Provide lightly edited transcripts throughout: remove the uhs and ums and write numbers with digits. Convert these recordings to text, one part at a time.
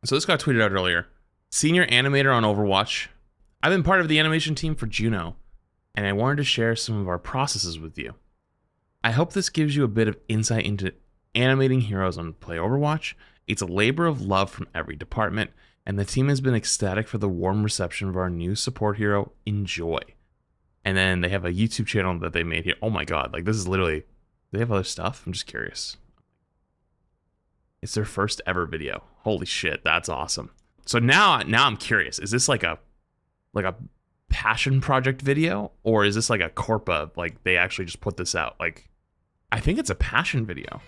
So this got tweeted out earlier. Senior animator on Overwatch. I've been part of the animation team for Juno, and I wanted to share some of our processes with you. I hope this gives you a bit of insight into animating heroes on Play Overwatch. It's a labor of love from every department, and the team has been ecstatic for the warm reception of our new support hero, Enjoy. And then they have a YouTube channel that they made here. Oh my god, like this is literally, do they have other stuff? I'm just curious. It's their first ever video. Holy shit, that's awesome. So now I'm curious. Is this like a passion project video, or is this like a corpa, like they actually just put this out? Like, I think it's a passion video.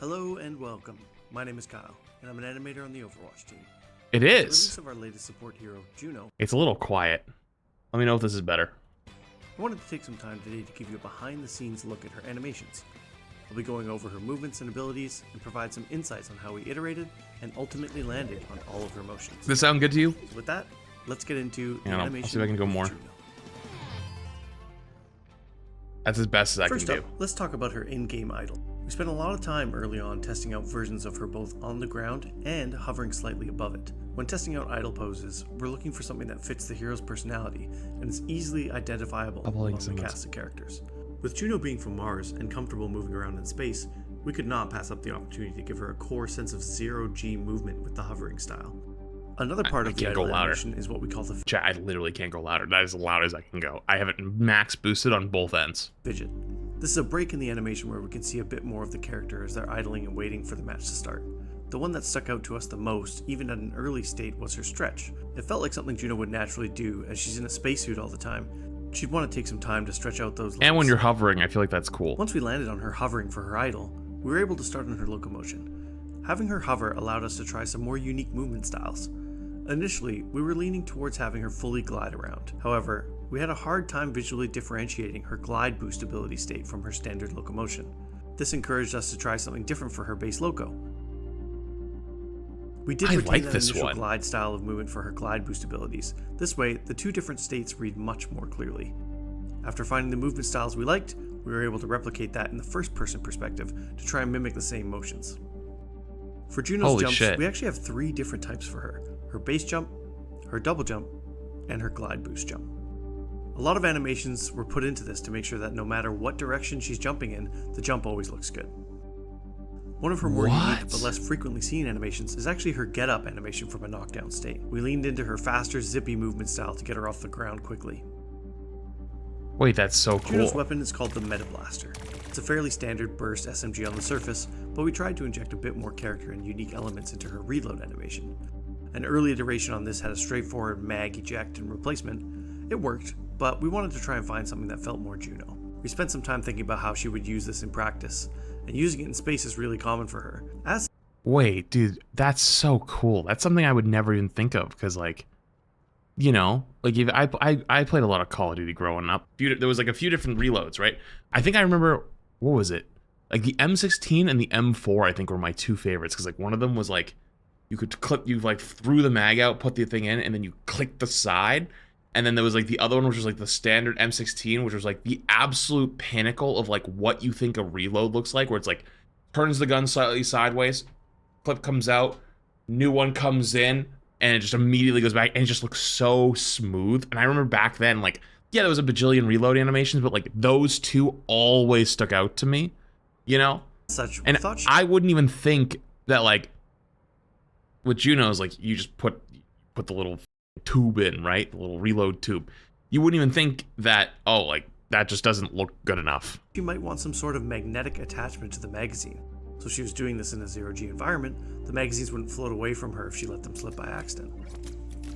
Hello and welcome. My name is Kyle, and I'm an animator on the Overwatch team. It With the is. release of our latest support hero, Juno, It's a little quiet. Let me know if this is better. I wanted to take some time today to give you a behind-the-scenes look at her animations. I'll be going over her movements and abilities, and provide some insights on how we iterated and ultimately landed on all of her motions. Does this sound good to you? So with that, let's get into the I'll animation. see if I can go of more. Juno. That's as best as I First can up, do. let's talk about her in-game idol. We spent a lot of time early on testing out versions of her both on the ground and hovering slightly above it. When testing out idol poses, we're looking for something that fits the hero's personality and is easily identifiable among the cast of characters. With Juno being from Mars and comfortable moving around in space, we could not pass up the opportunity to give her a core sense of zero-G movement with the hovering style. Another part of the idol animation is what we call the Chat, I literally can't go louder. That is as loud as I can go. I have it max boosted on both ends. fidget. This is a break in the animation where we can see a bit more of the character as they're idling and waiting for the match to start. The one that stuck out to us the most, even at an early state, was her stretch. It felt like something Juno would naturally do, as she's in a spacesuit all the time. She'd want to take some time to stretch out those legs. And when you're hovering, I feel like that's cool. Once we landed on her hovering for her idol, we were able to start on her locomotion. Having her hover allowed us to try some more unique movement styles. Initially, we were leaning towards having her fully glide around. However, we had a hard time visually differentiating her glide boost ability state from her standard locomotion. This encouraged us to try something different for her base loco. We did retain that initial glide style of movement for her glide boost abilities. This way, the two different states read much more clearly. After finding the movement styles we liked, we were able to replicate that in the first-person perspective to try and mimic the same motions. For Juno's jumps, we actually have 3 different types for her: her base jump, her double jump, and her glide boost jump. A lot of animations were put into this to make sure that no matter what direction she's jumping in, the jump always looks good. One of her more unique but less frequently seen animations is actually her get up animation from a knockdown state. We leaned into her faster, zippy movement style to get her off the ground quickly. Wait, that's so cool. Juno's weapon is called the Meta Blaster. It's a fairly standard burst SMG on the surface, but we tried to inject a bit more character and unique elements into her reload animation. An early iteration on this had a straightforward mag eject and replacement. It worked, but we wanted to try and find something that felt more Juno. We spent some time thinking about how she would use this in practice, and using it in space is really common for her. Wait, dude, that's so cool. That's something I would never even think of, because like, you know, like if I played a lot of Call of Duty growing up. There was like a few different reloads, right? I think I remember, what was it? Like the M16 and the M4, I think were my 2 favorites, because like one of them was like, you could clip, you like threw the mag out, put the thing in, and then you click the side. And then there was like the other one, which was like the standard M16, which was like the absolute pinnacle of like what you think a reload looks like, where it's like turns the gun slightly sideways, clip comes out, new one comes in, and it just immediately goes back, and it just looks so smooth. And I remember back then, like, yeah, there was a bajillion reload animations, but like those 2 always stuck out to me, you know? And I wouldn't even think that like with Juno's, like you just put the little tube in, right? The little reload tube. You wouldn't even think that, oh, like that just doesn't look good enough. You might want some sort of magnetic attachment to the magazine. So she was doing this in a zero-G environment, the magazines wouldn't float away from her if she let them slip by accident.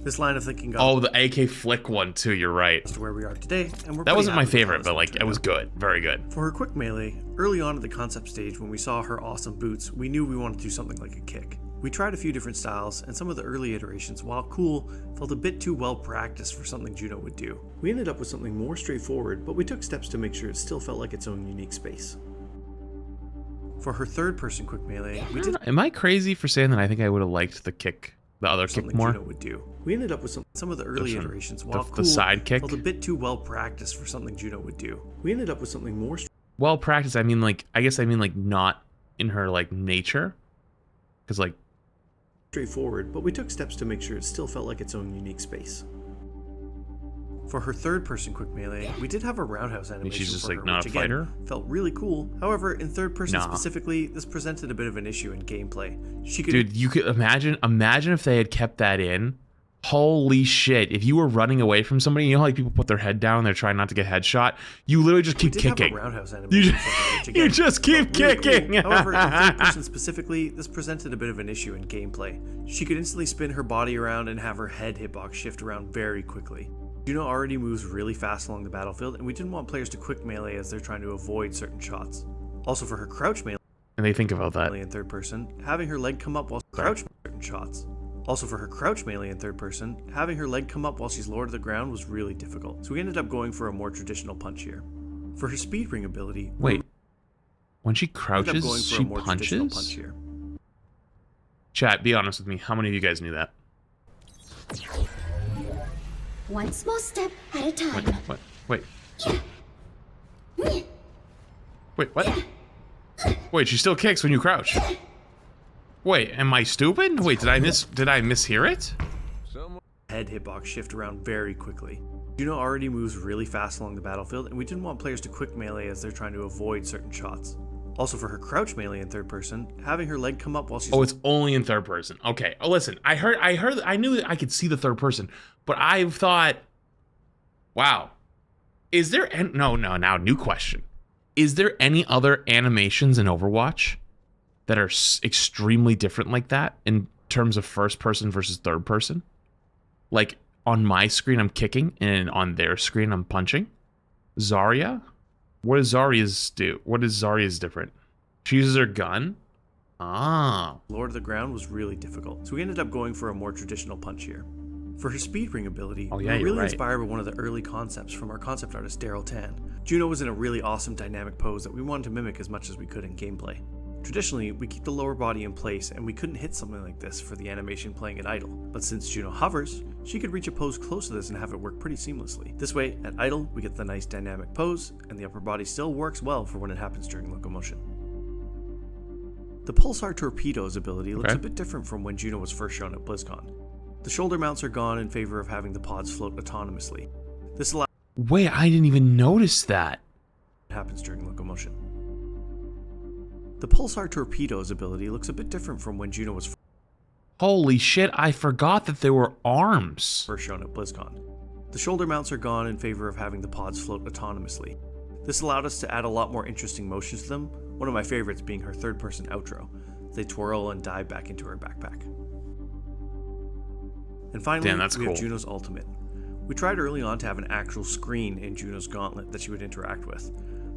This line of thinking got the AK flick one too, you're right. To where we are today, and that wasn't my favorite, but like it was good, very good. For her quick melee, early on at the concept stage when we saw her awesome boots, we knew we wanted to do something like a kick. We tried a few different styles, and some of the early iterations, while cool, felt a bit too well practiced for something Juno would do. We ended up with something more straightforward, but we took steps to make sure it still felt like its own unique space. For her third-person quick melee, we did. Am I crazy for saying that I think I would have liked the kick, the other kick more? Juno would do. We ended up with some of the early iterations, while cool, the side kick felt a bit too well practiced for something Juno would do. We ended up with something more well practiced. I mean, like, I guess I mean like not in her like nature, because like straightforward, but we took steps to make sure it still felt like its own unique space. For her third-person quick melee, we did have a roundhouse animation she's just for like her, not which a fighter? again felt really cool. However, in third person specifically, this presented a bit of an issue in gameplay. Dude, you could imagine if they had kept that in. Holy shit! If you were running away from somebody, you know how like people put their head down, they're trying not to get headshot. You literally just keep kicking. Have a roundhouse animation for her, which again, you just keep kicking. Cool. However, in third person specifically, this presented a bit of an issue in gameplay. She could instantly spin her body around and have her head hitbox shift around very quickly. Juno already moves really fast along the battlefield, and we didn't want players to quick melee as they're trying to avoid certain shots. Also, for her crouch melee, and they think about that in third person, having her leg come up while crouching certain shots. Also, for her crouch melee in third person, having her leg come up while she's lower to the ground was really difficult, so we ended up going for a more traditional punch here. For her speed ring ability, wait, when she crouches, she punches? Here. Chat, be honest with me. How many of you guys knew that? One small step at a time. Wait. Wait, what? Wait, she still kicks when you crouch. Wait, am I stupid? Wait, did I mishear it? Head hitbox shift around very quickly. Juno already moves really fast along the battlefield, and we didn't want players to quick melee as they're trying to avoid certain shots. Also, for her crouch melee in third person, having her leg come up while she's... Oh, it's only in third person. Okay. Oh, listen, I knew that I could see the third person, but I thought, wow, is there... No, now, new question. Is there any other animations in Overwatch that are extremely different like that in terms of first person versus third person? Like, on my screen, I'm kicking, and on their screen, I'm punching. Zarya? What does Zarya's do? What is Zarya's different? She uses her gun? Ah. Lower to the ground was really difficult, so we ended up going for a more traditional punch here. For her speed ring ability, we were really inspired by one of the early concepts from our concept artist Daryl Tan. Juno was in a really awesome dynamic pose that we wanted to mimic as much as we could in gameplay. Traditionally, we keep the lower body in place, and we couldn't hit something like this for the animation playing at idle. But since Juno hovers, she could reach a pose close to this and have it work pretty seamlessly. This way, at idle, we get the nice dynamic pose, and the upper body still works well for when it happens during locomotion. The Pulsar Torpedo's ability looks a bit different from when Juno was first shown at BlizzCon. The shoulder mounts are gone in favor of having the pods float autonomously. This allows... Wait, I didn't even notice that. ...happens during locomotion. The Pulsar Torpedo's ability looks a bit different from when Juno was... Holy shit, I forgot that there were arms. ...first shown at BlizzCon. The shoulder mounts are gone in favor of having the pods float autonomously. This allowed us to add a lot more interesting motions to them, one of my favorites being her third-person outro. They twirl and dive back into her backpack. And finally, we have Juno's ultimate. We tried early on to have an actual screen in Juno's gauntlet that she would interact with.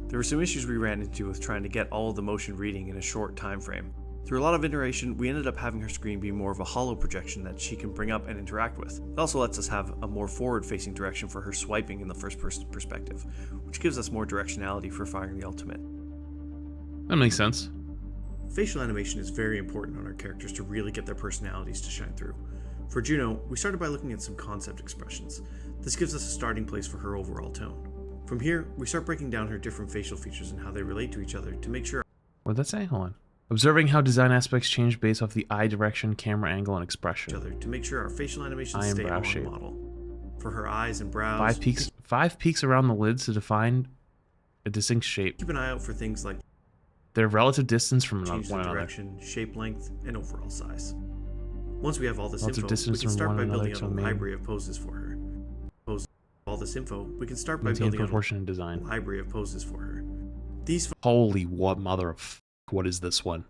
There were some issues we ran into with trying to get all of the motion reading in a short time frame. Through a lot of iteration, we ended up having her screen be more of a hollow projection that she can bring up and interact with. It also lets us have a more forward-facing direction for her swiping in the first-person perspective, which gives us more directionality for firing the ultimate. That makes sense. Facial animation is very important on our characters to really get their personalities to shine through. For Juno, we started by looking at some concept expressions. This gives us a starting place for her overall tone. From here, we start breaking down her different facial features and how they relate to each other to make sure... What'd that say? Hold on. Observing how design aspects change based off the eye direction, camera angle, and expression. To make sure our facial animations stay on model. For her eyes and brows... Five peaks around the lids to define a distinct shape. Keep an eye out for things like... their relative distance from one another. Direction, shape length, and overall size. Once we have all this info, we can start by building out a library of poses for her. All this info, we can start by building proportion design. A library of poses for her. These... Holy what mother of... What is this one?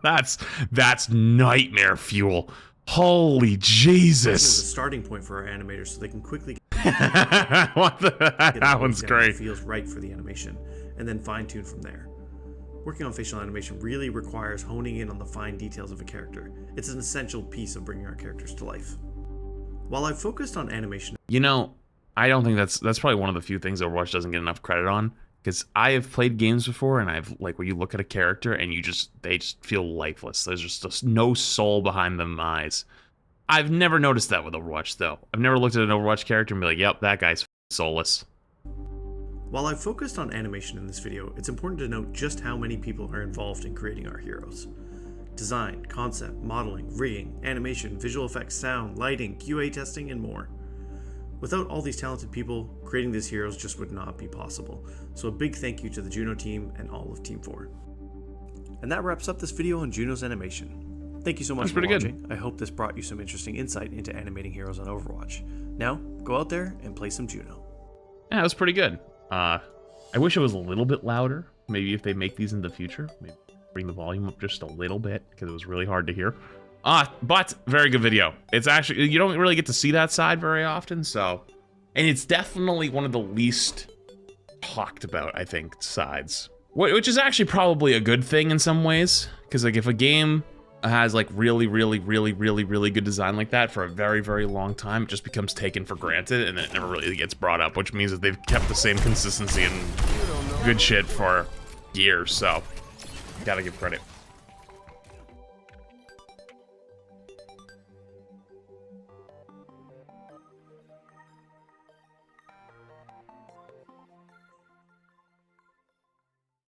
That's nightmare fuel. Holy Jesus! This is a starting point for our animators so they can quickly that one's great. Feels right for the animation, and then fine-tune from there. Working on facial animation really requires honing in on the fine details of a character. It's an essential piece of bringing our characters to life. While I've focused on animation... You know, I don't think that's probably one of the few things Overwatch doesn't get enough credit on. Because I have played games before, and I've, like, where you look at a character and they just feel lifeless. There's just no soul behind them eyes. I've never noticed that with Overwatch, though. I've never looked at an Overwatch character and be like, yep, that guy's soulless. While I've focused on animation in this video, it's important to note just how many people are involved in creating our heroes. Design, concept, modeling, rigging, animation, visual effects, sound, lighting, QA testing, and more. Without all these talented people, creating these heroes just would not be possible. So a big thank you to the Juno team and all of Team 4. And that wraps up this video on Juno's animation. Thank you so much for watching. I hope this brought you some interesting insight into animating heroes on Overwatch. Now, go out there and play some Juno. Yeah, it was pretty good. I wish it was a little bit louder. Maybe if they make these in the future, maybe bring the volume up just a little bit because it was really hard to hear. But very good video. It's actually, you don't really get to see that side very often, so. And it's definitely one of the least talked about, I think, sides. Which is actually probably a good thing in some ways. Because like if a game has like really good design like that for a very long time, it just becomes taken for granted and then it never really gets brought up, which means that they've kept the same consistency and good shit for years, so gotta give credit.